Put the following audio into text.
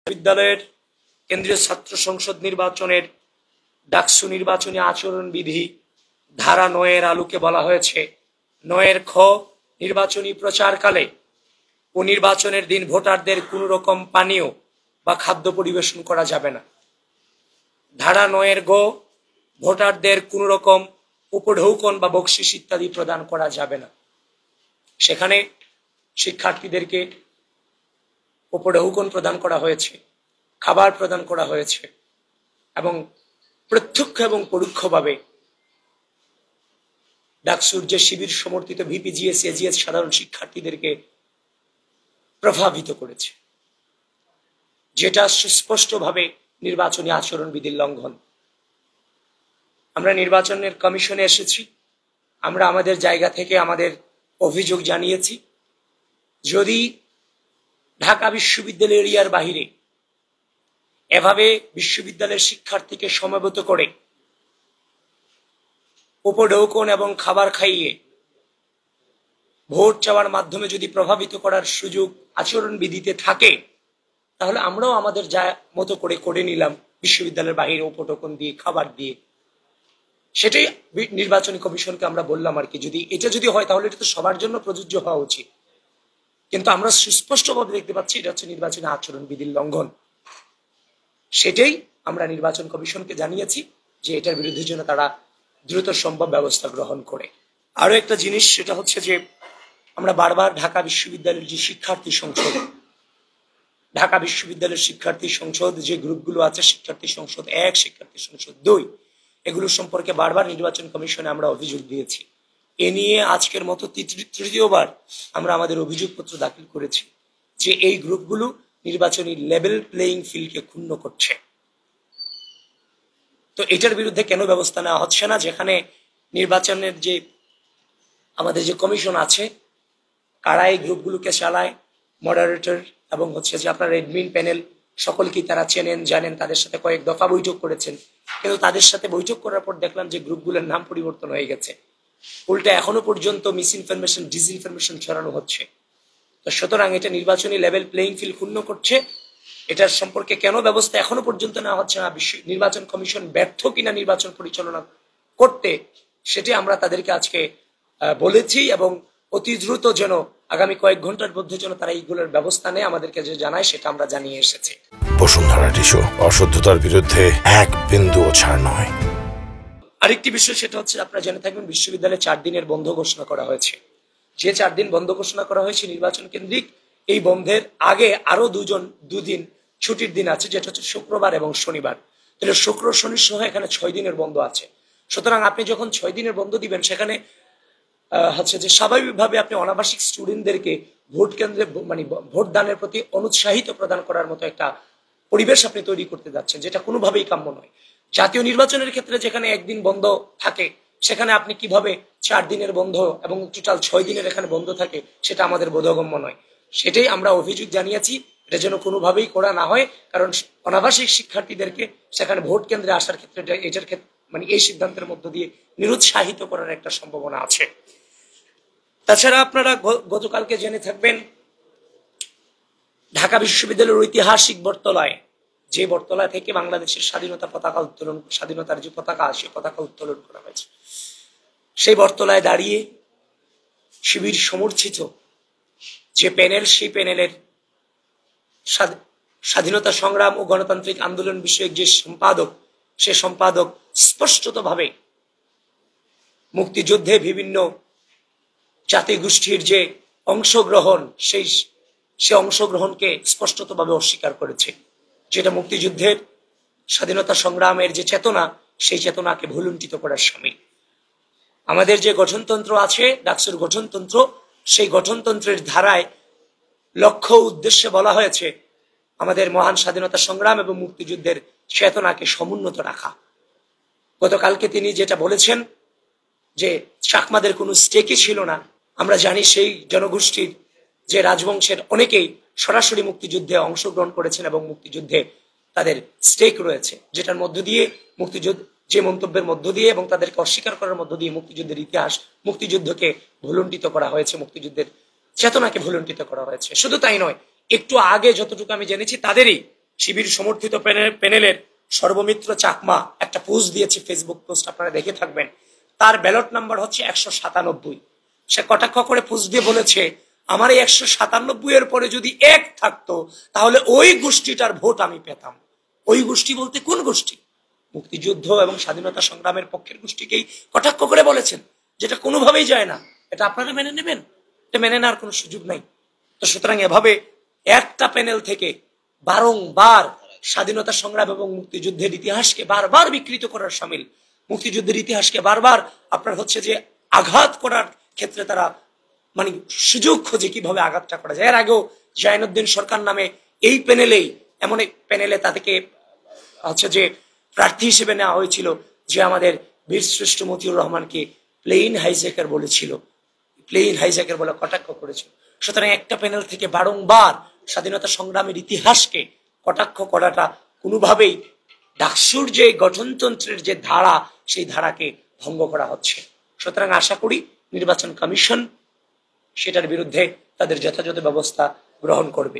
বিদ্যালয়ের কেন্দ্রীয় ছাত্র সংসদ নির্বাচনের ডাকসু নির্বাচনী আচরণ বিধি ধারা ৯ এর আলোকে বলা হয়েছে ৯ এর খ নির্বাচনী প্রচারকালে ও নির্বাচনের দিন ভোটারদের কোনো রকম পানীয় বা খাদ্য পরিবেশন করা যাবে না। ধারা ৯ এর গ ভোটারদের কোনো রকম উপঢৌকন বা বকশিশ ইত্যাদি প্রদান করা যাবে না। সেখানে শিক্ষার্থীদেরকে উপঢৌকন প্রদান করা হয়েছে, খাবার প্রদান করা হয়েছে এবং প্রত্যক্ষ এবং পরোক্ষভাবে ডাকসুর যে শিবির সমর্থিত ভিপিজিএস এজিএস সাধারণ শিক্ষার্থীদেরকে প্রভাবিত করেছে, যেটা সুস্পষ্টভাবে নির্বাচনী আচরণ বিধির লঙ্ঘন। আমরা নির্বাচনের কমিশনে এসেছি, আমরা আমাদের জায়গা থেকে আমাদের অভিযোগ জানিয়েছি। যদি ঢাকা বিশ্ববিদ্যালয় এরিয়ার বাহিরে এভাবে বিশ্ববিদ্যালয়ের শিক্ষার্থীকে সমবেত করে উপঢৌকন এবং খাবার খাইয়ে ভোট চাওয়ার মাধ্যমে যদি প্রভাবিত করার সুযোগ আচরণ বিধিতে থাকে, তাহলে আমরাও আমাদের যা মতো করে করে নিলাম বিশ্ববিদ্যালয়ের বাহিরে উপঢৌকন দিয়ে খাবার দিয়ে। সেটাই নির্বাচনী কমিশনকে আমরা বললাম আর কি, যদি এটা যদি হয় তাহলে এটা তো সবার জন্য প্রযোজ্য হওয়া উচিত। কিন্তু আমরা সুস্পষ্টভাবে দেখতে পাচ্ছি এটা হচ্ছে নির্বাচনী আচরণ বিধির লঙ্ঘন। সেটাই আমরা নির্বাচন কমিশনকে জানিয়েছি যে এটার বিরুদ্ধে যেন তারা দ্রুত সম্ভব ব্যবস্থা গ্রহণ করে। আরো একটা জিনিস, সেটা হচ্ছে যে আমরা বারবার ঢাকা বিশ্ববিদ্যালয়ের যে শিক্ষার্থী সংসদ, ঢাকা বিশ্ববিদ্যালয়ের শিক্ষার্থী সংসদ যে গ্রুপগুলো আছে, শিক্ষার্থী সংসদ ১, শিক্ষার্থী সংসদ ২, এগুলো সম্পর্কে বারবার নির্বাচন কমিশনে আমরা অভিযোগ দিয়েছি। এ নিয়ে আজকের মতো তৃতীয়বার আমরা আমাদের অভিযোগপত্র দাখিল করেছি যে এই গ্রুপগুলো নির্বাচনী লেভেল প্লেইং ফিল্ডকে ক্ষুণ্ণ করছে। তো এটার বিরুদ্ধে কেন ব্যবস্থা নেওয়া হচ্ছে না? যেখানে নির্বাচনের যে আমাদের যে কমিশন আছে, কারা এই গ্রুপগুলোকে চালায়, মডারেটর এবং হচ্ছে যে আপনার এডমিন প্যানেল, সকলকেই তারা চেনেন, জানেন, তাদের সাথে কয়েক দফা বৈঠক করেছেন। কিন্তু তাদের সাথে বৈঠক করার পর দেখলাম যে গ্রুপগুলোর নাম পরিবর্তন হয়ে গেছে, উল্টা এখনো পর্যন্ত মিস ইনফরমেশন, ডিসইনফরমেশন ছড়ানো হচ্ছে। তো সুতরাং এটা নির্বাচনী লেভেল প্লেইং ফিল্ড ক্ষুণ্ণ করছে। এটার সম্পর্কে কেন ব্যবস্থা এখনো পর্যন্ত নেওয়া হচ্ছে না, নির্বাচন কমিশন ব্যর্থ কিনা নির্বাচন পরিচালনা করতে, সেটি আমরা তাদেরকে আজকে বলেছি এবং অতি দ্রুত যেন আগামী কয়েক ঘন্টার মধ্যে যেন তারা এইগুলোর ব্যবস্থা নেয় আমাদেরকে যে জানায়, সেটা আমরা জানিয়ে এসেছি। বসুন্ধরা টিস্যু, অশুদ্ধতার বিরুদ্ধে এক বিন্দুও ছাড় নয়। আরেকটি বিষয়, সেটা হচ্ছে আপনারা জেনে থাকবেন বিশ্ববিদ্যালয়ে 4 দিনের বন্ধ ঘোষণা করা হয়েছে। যে 4 দিন বন্ধ ঘোষণা করা হয়েছে নির্বাচন কেন্দ্রিক, এই বন্ধের আগে আরো দুদিন ছুটির দিন আছে, যেটা হচ্ছে শুক্রবার এবং শনিবার। তাহলে শুক্র শনি সহ এখানে 6 দিনের বন্ধ আছে। সুতরাং আপনি যখন 6 দিনের বন্ধ দিবেন, সেখানে হচ্ছে যে স্বাভাবিকভাবে আপনি অনাবাসিক স্টুডেন্টদেরকে ভোট কেন্দ্রে মানে ভোট দানের প্রতি অনুৎসাহিত প্রদান করার মতো একটা পরিবেশ আপনি তৈরি করতে যাচ্ছেন, যেটা কোনোভাবেই কাম্য নয়। জাতীয় নির্বাচনের ক্ষেত্রে যেখানে একদিন বন্ধ থাকে, সেখানে আপনি কিভাবে 4 দিনের বন্ধ এবং টোটাল 6 দিনের এখানে বন্ধ থাকে, সেটা আমাদের বোধগম্য নয়। সেটাই আমরা অভিযোগ জানিয়েছি, এটা যেন কোনোভাবেই করা না হয়। কারণ অনাবাসিক শিক্ষার্থীদেরকে সেখানে ভোট কেন্দ্রে আসার ক্ষেত্রে এটার ক্ষেত্রে মানে এই সিদ্ধান্তের মধ্য দিয়ে নিরুৎসাহিত করার একটা সম্ভাবনা আছে। তাছাড়া আপনারা গতকালকে জেনে থাকবেন ঢাকা বিশ্ববিদ্যালয়ের ঐতিহাসিক বটতলায়, যে বটতলা থেকে বাংলাদেশের স্বাধীনতার যে পতাকা, সে পতাকা উত্তোলন করা হয়েছে। সেই বটতলায় দাঁড়িয়ে শিবির সমর্থিত যে প্যানেল, সেই প্যানেলের স্বাধীনতা সংগ্রাম ও গণতান্ত্রিক আন্দোলন বিষয়ক যে সম্পাদক, সে সম্পাদক স্পষ্টতভাবে মুক্তিযুদ্ধে বিভিন্ন জাতি গোষ্ঠীর যে অংশগ্রহণ, সে অংশগ্রহণকে স্পষ্টতভাবে অস্বীকার করেছে, যেটা মুক্তিযুদ্ধের স্বাধীনতা সংগ্রামের যে চেতনা, সেই চেতনাকে ভুলুণ্ঠিত করার সামিল। আমাদের যে গঠনতন্ত্র আছে, ডাকসুর গঠনতন্ত্র, সেই গঠনতন্ত্রের ধারায় লক্ষ্য উদ্দেশ্যে বলা হয়েছে আমাদের মহান স্বাধীনতা সংগ্রাম এবং মুক্তিযুদ্ধের চেতনাকে সমুন্নত রাখা। গতকালকে তিনি যেটা বলেছেন যে চাকমাদের কোনো স্টেকই ছিল না। আমরা জানি সেই জনগোষ্ঠীর যে রাজবংশের অনেকেই সরাসরি মুক্তিযুদ্ধে অংশগ্রহণ করেছেন এবং মুক্তিযুদ্ধে তাদের স্টেক রয়েছে, যেটার মধ্য দিয়ে যে মন্তব্যের মধ্য দিয়ে এবং তাদেরকে অস্বীকার করার মধ্য দিয়ে মুক্তিযুদ্ধের ইতিহাস, মুক্তিযুদ্ধকে ভুলুণ্ঠিত করা হয়েছে, মুক্তিযুদ্ধের চেতনাকে ভুলুণ্ঠিত করা হয়েছে। শুধু তাই নয়, একটু আগে যতটুকু আমি জেনেছি, তাদেরই শিবির সমর্থিত প্যানেলের সর্বমিত্র চাকমা একটা পোস্ট দিয়েছে, ফেসবুক পোস্ট, আপনারা দেখে থাকবেন। তার ব্যালট নাম্বার হচ্ছে 197। সে কটাক্ষ করে পোস্ট দিয়ে বলেছে, আমার এই 197 এর পরে যদি 1 থাকতো তাহলে ওই গোষ্ঠীটার ভোট আমি পেতাম। ওই গোষ্ঠী বলতে কোন গোষ্ঠী? মুক্তিযুদ্ধ এবং স্বাধীনতা সংগ্রামের পক্ষের গোষ্ঠীকেই কটাক্ষ করে বলেছেন, যেটা কোনোভাবেই যায় না। এটা আপনারা মেনে নেবেন? এটা মেনে নেওয়ার কোনো সুযোগ নাই। তো সুতরাং এভাবে একটা প্যানেল থেকে বারংবার স্বাধীনতা সংগ্রাম এবং মুক্তিযুদ্ধের ইতিহাসকে বারবার বিকৃত করার সামিল, মুক্তিযুদ্ধের ইতিহাসকে বারবার আপনার হচ্ছে যে আঘাত করার ক্ষেত্রে তারা মানে সুযোগ খোঁজে কিভাবে আঘাতটা করা যায়। এর আগেও জাইনুদ্দিন সরকার নামে এই প্যানেলেই, এমন এক প্যানেলে তাদেরকে হচ্ছে যে প্রার্থী হিসেবে নেওয়া হয়েছিল যে আমাদের বীরশ্রেষ্ঠ মতিউর রহমানকে প্লেইন হাইজ্যাকার বলেছিল, প্লেইন হাইজ্যাকার বলে কটাক্ষ করেছিল। সুতরাং একটা প্যানেল থেকে বারংবার স্বাধীনতা সংগ্রামের ইতিহাসকে কটাক্ষ করাটা কোনোভাবেই ডাকসুর যে গঠনতন্ত্রের যে ধারা, সেই ধারাকে ভঙ্গ করা হচ্ছে। সুতরাং আশা করি নির্বাচন কমিশন সেটার বিরুদ্ধে তাদের যথাযথ ব্যবস্থা গ্রহণ করবে।